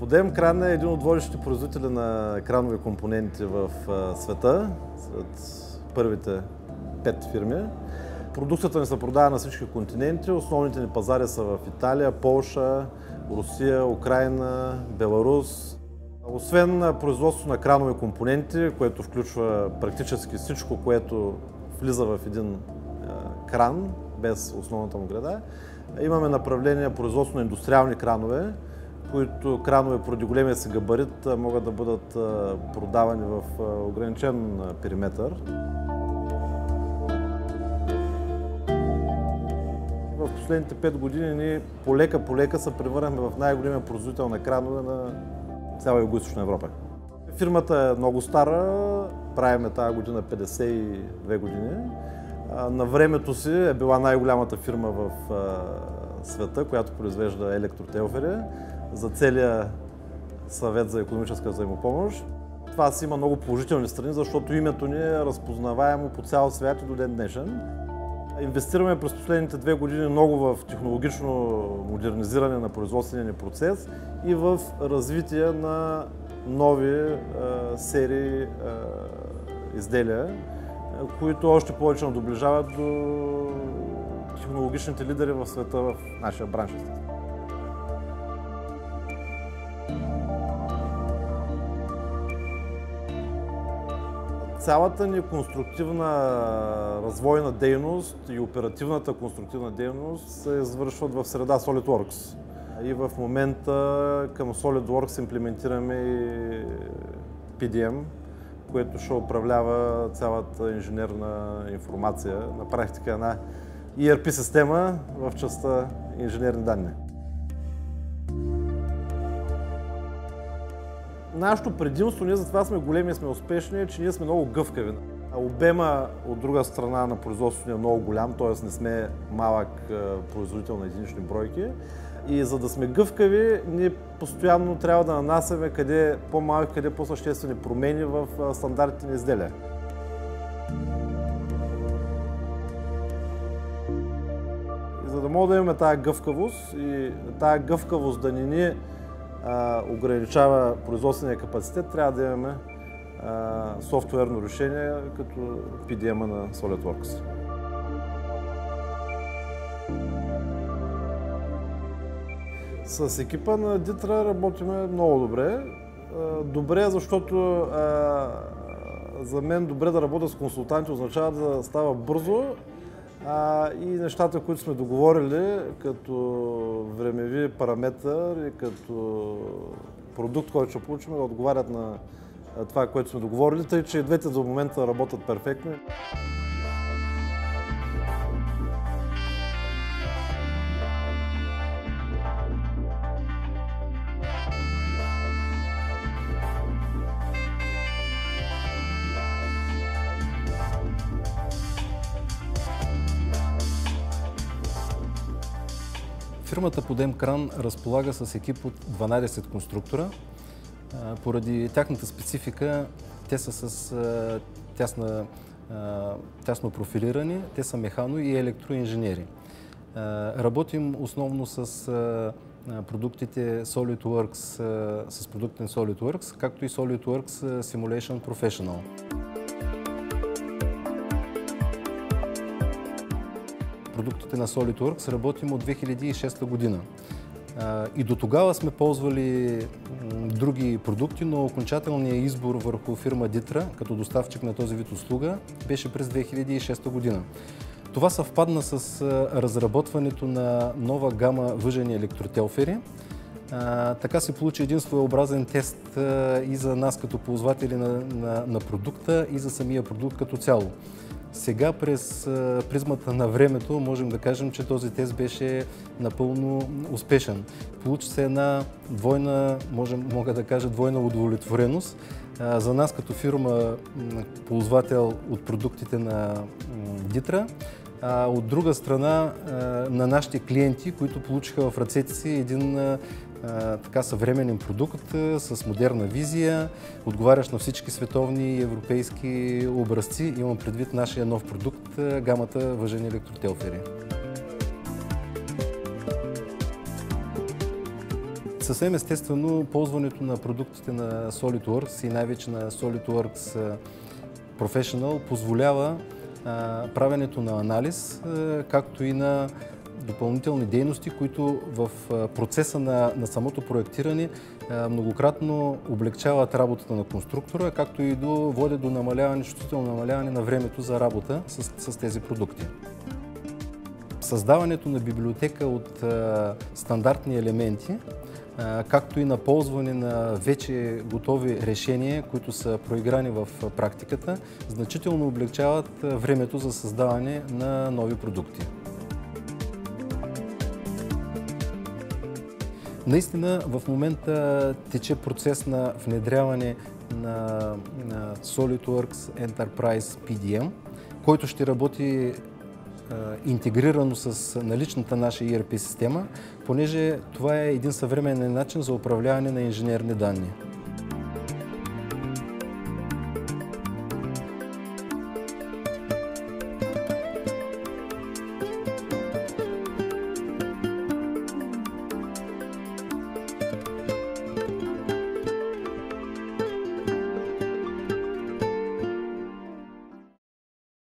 Подем кран е един от водещите производители на кранови компоненти в света, сред първите 5 фирми. Продукцията ни се продава на всички континенти. Основните ни пазари са в Италия, Полша, Русия, Украйна, Беларус. Освен производство на кранови компоненти, което включва практически всичко, което влиза в един кран, без основната му града, имаме направление производство на индустриални кранове, които кранове поради големия си габарит могат да бъдат продавани в ограничен периметър. В последните 5 години ние полека се превърнахме в най-големия производител на кранове на цяла Югоизточна Европа. Фирмата е много стара, правиме тази година 52 години. На времето си е била най-голямата фирма в света, която произвежда електротелфери за целия съвет за икономическа взаимопомощ. Това си има много положителни страни, защото името ни е разпознаваемо по цял свят и до ден днешен. Инвестираме през последните 2 години много в технологично модернизиране на производствения ни процес и в развитие на нови серии изделия, които още повече доближават до технологичните лидери в света в нашия бранш. Цялата ни конструктивна развойна дейност и оперативната конструктивна дейност се извършват в среда SolidWorks. И в момента към SolidWorks имплементираме и PDM, което ще управлява цялата инженерна информация. На практика една ERP система в частта инженерни данни. Нашето предимство, ние затова сме големи и сме успешни, е, че ние сме много гъвкави. Обема от друга страна на производството ни е много голям, т.е. не сме малък производител на единични бройки. И за да сме гъвкави, ние постоянно трябва да нанасяме къде по-малки, къде по-съществени промени в стандартите на изделия. И за да можем да имаме тази гъвкавост и тази гъвкавост да не ни ограничава производствения капацитет, трябва да имаме софтуерно решение като PDM-а на SolidWorks. С екипа на Ditra работиме много добре. Добре, защото за мен добре да работя с консултанти означава да става бързо и нещата, които сме договорили като времеви параметър и като продукт, който ще получим, да отговарят на това, което сме договорили, тъй че и двете до момента работят перфектно. Фирмата Подем Кран разполага с екип от 12 конструктора. Поради тяхната специфика, те са с тясно профилирани, те са механо- и електроинженери. Работим основно с продуктите SolidWorks, с продуктите на SolidWorks, както и SolidWorks Simulation Professional. Продуктите на SolidWorks работим от 2006 година. И до тогава сме ползвали други продукти, но окончателният избор върху фирма Ditra като доставчик на този вид услуга беше през 2006 година. Това съвпадна с разработването на нова гама въжени електротелфери. Така се получи един своеобразен тест и за нас като ползватели на продукта и за самия продукт като цяло. Сега през призмата на времето можем да кажем, че този тест беше напълно успешен. Получи се една мога да кажа двойна удовлетвореност. За нас като фирма, ползвател от продуктите на Ditra, от друга страна на нашите клиенти, които получиха в ръцете си един така съвременен продукт с модерна визия, отговарящ на всички световни и европейски образци. Имам предвид нашия нов продукт, гамата въжени електротелфери. Съвсем естествено, ползването на продуктите на SolidWorks и най-вече на SolidWorks Professional позволява правенето на анализ, както и на допълнителни дейности, които в процеса на самото проектиране многократно облегчават работата на конструктора, както и водят до чувствително намаляване на времето за работа с тези продукти. Създаването на библиотека от стандартни елементи, както и на ползване на вече готови решения, които са проиграни в практиката, значително облегчават времето за създаване на нови продукти. Наистина в момента тече процес на внедряване на SolidWorks Enterprise PDM, който ще работи интегрирано с наличната наша ERP система, понеже това е един съвременен начин за управляване на инженерни данни.